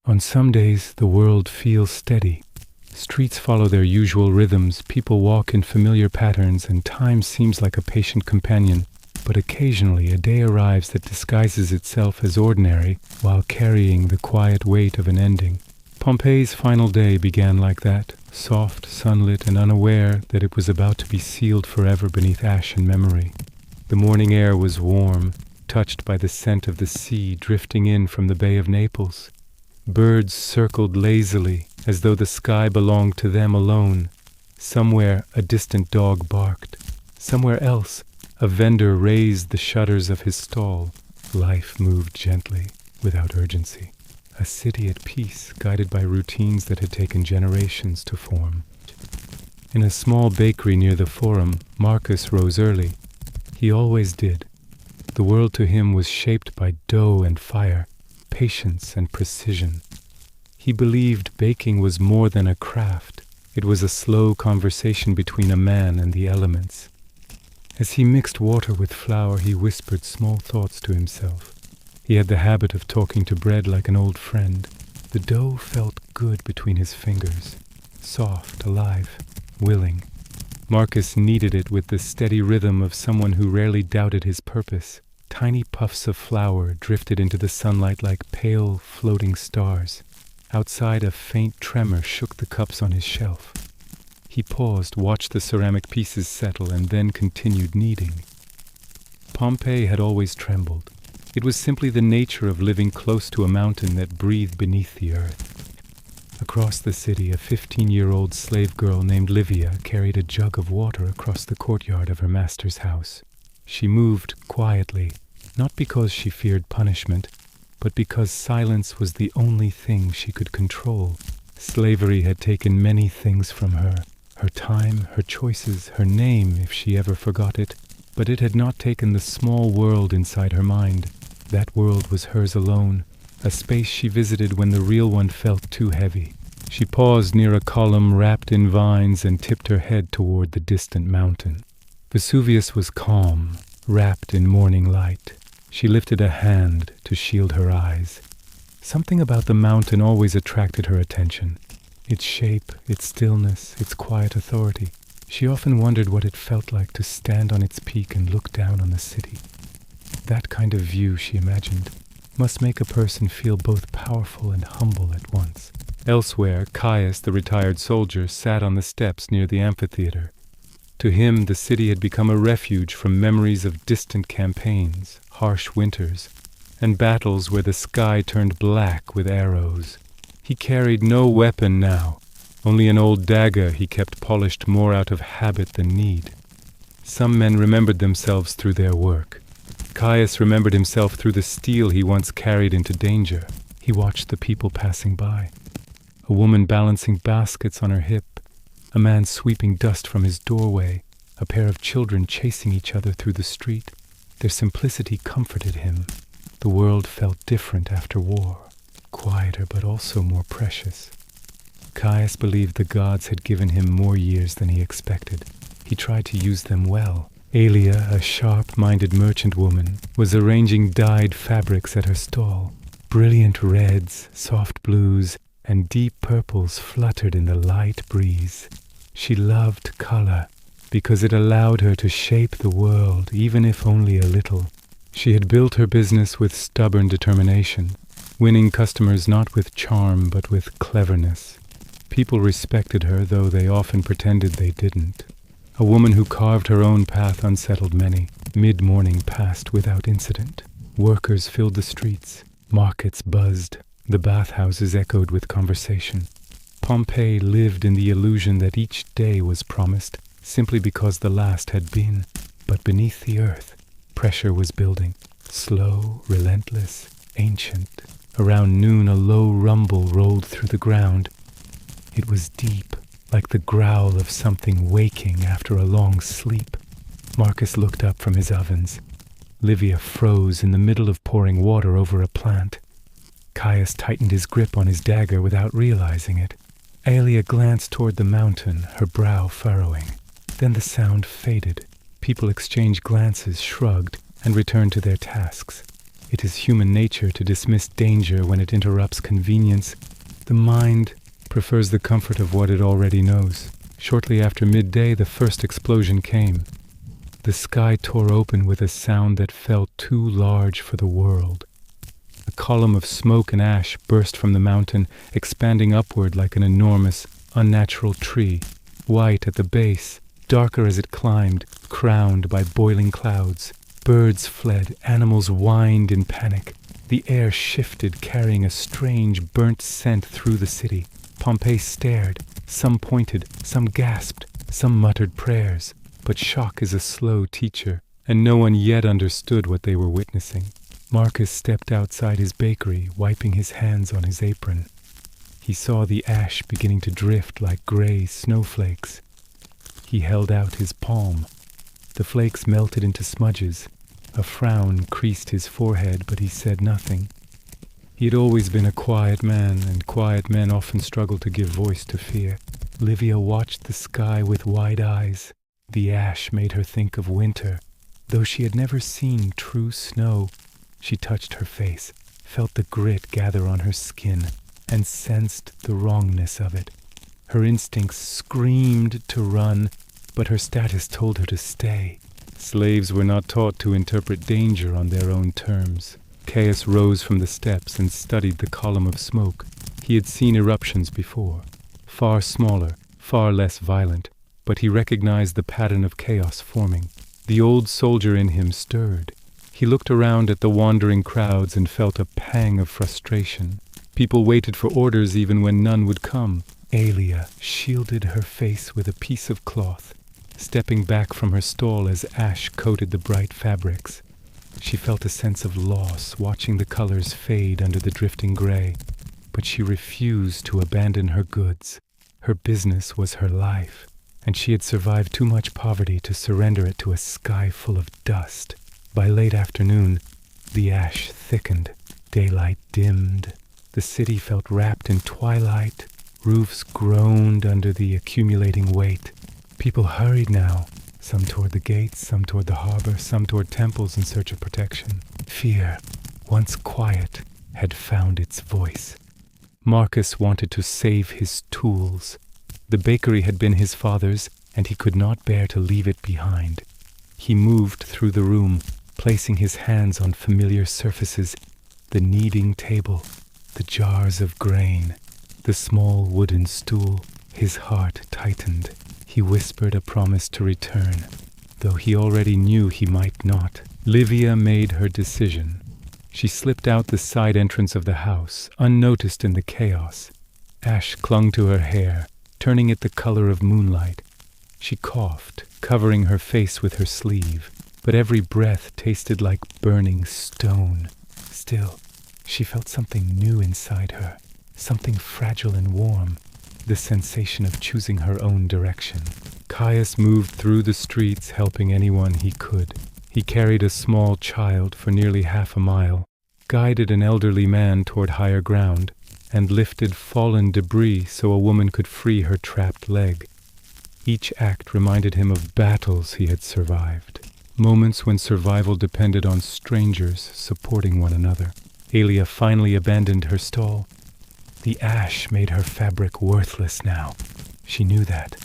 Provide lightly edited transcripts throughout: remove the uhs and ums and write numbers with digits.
On some days, the world feels steady. Streets follow their usual rhythms, people walk in familiar patterns, and time seems like a patient companion. But occasionally a day arrives that disguises itself as ordinary while carrying the quiet weight of an ending. Pompeii's final day began like that, soft, sunlit, and unaware that it was about to be sealed forever beneath ash and memory. The morning air was warm, touched by the scent of the sea drifting in from the Bay of Naples. Birds circled lazily, as though the sky belonged to them alone. Somewhere a distant dog barked. Somewhere else a vendor raised the shutters of his stall. Life moved gently, without urgency. A city at peace, guided by routines that had taken generations to form. In a small bakery near the Forum, Marcus rose early. He always did. The world to him was shaped by dough and fire, patience and precision. He believed baking was more than a craft. It was a slow conversation between a man and the elements. As he mixed water with flour, he whispered small thoughts to himself. He had the habit of talking to bread like an old friend. The dough felt good between his fingers, soft, alive, willing. Marcus kneaded it with the steady rhythm of someone who rarely doubted his purpose. Tiny puffs of flour drifted into the sunlight like pale, floating stars. Outside, a faint tremor shook the cups on his shelf. He paused, watched the ceramic pieces settle, and then continued kneading. Pompeii had always trembled. It was simply the nature of living close to a mountain that breathed beneath the earth. Across the city, a 15-year-old slave girl named Livia carried a jug of water across the courtyard of her master's house. She moved quietly, not because she feared punishment, but because silence was the only thing she could control. Slavery had taken many things from her. Her time, her choices, her name, if she ever forgot it. But it had not taken the small world inside her mind. That world was hers alone, a space she visited when the real one felt too heavy. She paused near a column wrapped in vines and tipped her head toward the distant mountain. Vesuvius was calm, wrapped in morning light. She lifted a hand to shield her eyes. Something about the mountain always attracted her attention. Its shape, its stillness, its quiet authority. She often wondered what it felt like to stand on its peak and look down on the city. That kind of view, she imagined, must make a person feel both powerful and humble at once. Elsewhere, Caius, the retired soldier, sat on the steps near the amphitheater. To him, the city had become a refuge from memories of distant campaigns, harsh winters, and battles where the sky turned black with arrows. He carried no weapon now, only an old dagger he kept polished more out of habit than need. Some men remembered themselves through their work. Caius remembered himself through the steel he once carried into danger. He watched the people passing by. A woman balancing baskets on her hip, a man sweeping dust from his doorway, a pair of children chasing each other through the street. Their simplicity comforted him. The world felt different after war, quieter but also more precious. Caius believed the gods had given him more years than he expected. He tried to use them well. Aelia, a sharp-minded merchant woman, was arranging dyed fabrics at her stall. Brilliant reds, soft blues, and deep purples fluttered in the light breeze. She loved color because it allowed her to shape the world, even if only a little. She had built her business with stubborn determination, winning customers not with charm but with cleverness. People respected her, though they often pretended they didn't. A woman who carved her own path unsettled many. Mid-morning passed without incident. Workers filled the streets. Markets buzzed. The bathhouses echoed with conversation. Pompeii lived in the illusion that each day was promised, simply because the last had been. But beneath the earth, pressure was building. Slow, relentless, ancient. Around noon, a low rumble rolled through the ground. It was deep, like the growl of something waking after a long sleep. Marcus looked up from his ovens. Livia froze in the middle of pouring water over a plant. Caius tightened his grip on his dagger without realizing it. Aelia glanced toward the mountain, her brow furrowing. Then the sound faded. People exchanged glances, shrugged, and returned to their tasks. It is human nature to dismiss danger when it interrupts convenience. The mind prefers the comfort of what it already knows. Shortly after midday, the first explosion came. The sky tore open with a sound that felt too large for the world. A column of smoke and ash burst from the mountain, expanding upward like an enormous, unnatural tree, white at the base, darker as it climbed, crowned by boiling clouds. Birds fled, animals whined in panic. The air shifted, carrying a strange, burnt scent through the city. Pompeii stared. Some pointed, some gasped, some muttered prayers. But shock is a slow teacher, and no one yet understood what they were witnessing. Marcus stepped outside his bakery, wiping his hands on his apron. He saw the ash beginning to drift like gray snowflakes. He held out his palm. The flakes melted into smudges. A frown creased his forehead, but he said nothing. He had always been a quiet man, and quiet men often struggle to give voice to fear. Livia watched the sky with wide eyes. The ash made her think of winter. Though she had never seen true snow, she touched her face, felt the grit gather on her skin, and sensed the wrongness of it. Her instincts screamed to run, but her status told her to stay. Slaves were not taught to interpret danger on their own terms. Caius rose from the steps and studied the column of smoke. He had seen eruptions before, far smaller, far less violent, but he recognized the pattern of chaos forming. The old soldier in him stirred. He looked around at the wandering crowds and felt a pang of frustration. People waited for orders even when none would come. Aelia shielded her face with a piece of cloth, stepping back from her stall as ash coated the bright fabrics. She felt a sense of loss watching the colors fade under the drifting gray, but she refused to abandon her goods. Her business was her life, and she had survived too much poverty to surrender it to a sky full of dust. By late afternoon, the ash thickened, daylight dimmed. The city felt wrapped in twilight. Roofs groaned under the accumulating weight. People hurried now, some toward the gates, some toward the harbor, some toward temples in search of protection. Fear, once quiet, had found its voice. Marcus wanted to save his tools. The bakery had been his father's, and he could not bear to leave it behind. He moved through the room, placing his hands on familiar surfaces, the kneading table, the jars of grain, the small wooden stool. His heart tightened. He whispered a promise to return, though he already knew he might not. Livia made her decision. She slipped out the side entrance of the house, unnoticed in the chaos. Ash clung to her hair, turning it the color of moonlight. She coughed, covering her face with her sleeve, but every breath tasted like burning stone. Still, she felt something new inside her, something fragile and warm, the sensation of choosing her own direction. Caius moved through the streets, helping anyone he could. He carried a small child for nearly half a mile, guided an elderly man toward higher ground, and lifted fallen debris so a woman could free her trapped leg. Each act reminded him of battles he had survived, moments when survival depended on strangers supporting one another. Aelia finally abandoned her stall. The ash made her fabric worthless now. She knew that.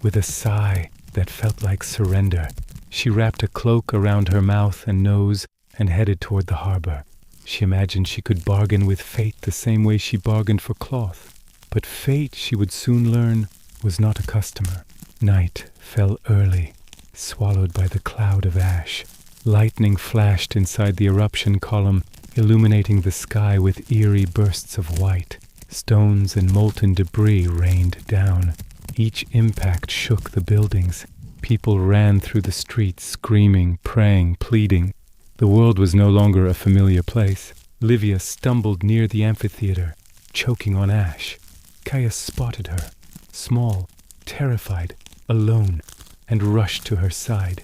With a sigh that felt like surrender, she wrapped a cloak around her mouth and nose and headed toward the harbor. She imagined she could bargain with fate the same way she bargained for cloth. But fate, she would soon learn, was not a customer. Night fell early, swallowed by the cloud of ash. Lightning flashed inside the eruption column, illuminating the sky with eerie bursts of white. Stones and molten debris rained down. Each impact shook the buildings. People ran through the streets, screaming, praying, pleading. The world was no longer a familiar place. Livia stumbled near the amphitheater, choking on ash. Caius spotted her, small, terrified, alone, and rushed to her side.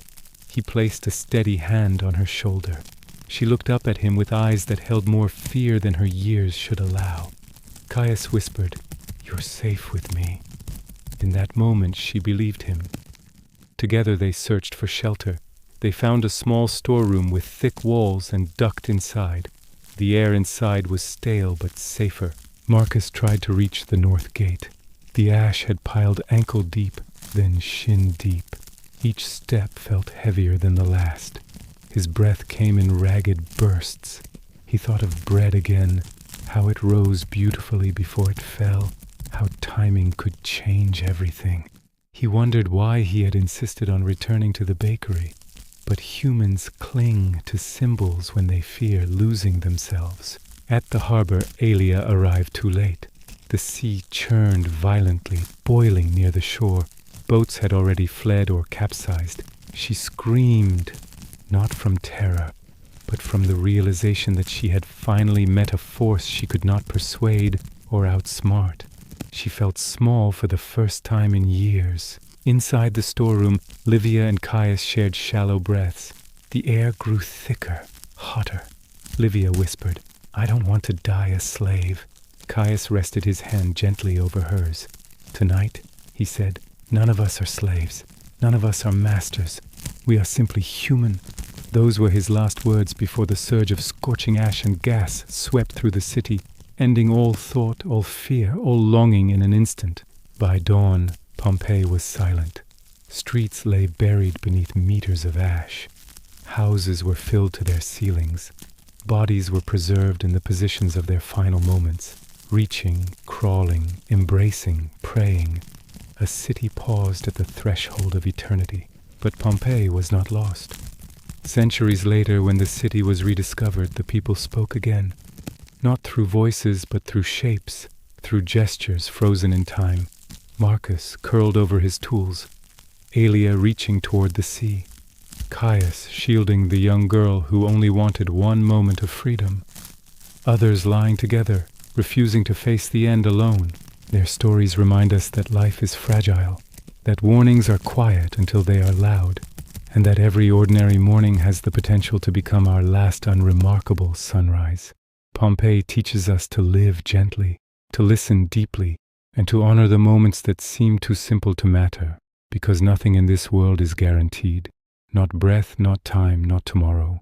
He placed a steady hand on her shoulder. She looked up at him with eyes that held more fear than her years should allow. Caius whispered, "You're safe with me." In that moment she believed him. Together they searched for shelter. They found a small storeroom with thick walls and ducked inside. The air inside was stale but safer. Marcus tried to reach the north gate. The ash had piled ankle deep, then shin deep. Each step felt heavier than the last. His breath came in ragged bursts. He thought of bread again, how it rose beautifully before it fell, how timing could change everything. He wondered why he had insisted on returning to the bakery. But humans cling to symbols when they fear losing themselves. At the harbor, Aelia arrived too late. The sea churned violently, boiling near the shore. Boats had already fled or capsized. She screamed, not from terror, but from the realization that she had finally met a force she could not persuade or outsmart. She felt small for the first time in years. Inside the storeroom, Livia and Caius shared shallow breaths. The air grew thicker, hotter. Livia whispered, "I don't want to die a slave." Caius rested his hand gently over hers. "Tonight," he said, "none of us are slaves. None of us are masters. We are simply human." Those were his last words before the surge of scorching ash and gas swept through the city, ending all thought, all fear, all longing in an instant. By dawn, Pompeii was silent. Streets lay buried beneath meters of ash. Houses were filled to their ceilings. Bodies were preserved in the positions of their final moments, reaching, crawling, embracing, praying. A city paused at the threshold of eternity. But Pompeii was not lost. Centuries later, when the city was rediscovered, the people spoke again. Not through voices, but through shapes, through gestures frozen in time. Marcus curled over his tools, Aelia reaching toward the sea, Caius shielding the young girl who only wanted one moment of freedom. Others lying together, refusing to face the end alone. Their stories remind us that life is fragile, that warnings are quiet until they are loud, and that every ordinary morning has the potential to become our last unremarkable sunrise. Pompeii teaches us to live gently, to listen deeply, and to honor the moments that seem too simple to matter, because nothing in this world is guaranteed. Not breath, not time, not tomorrow.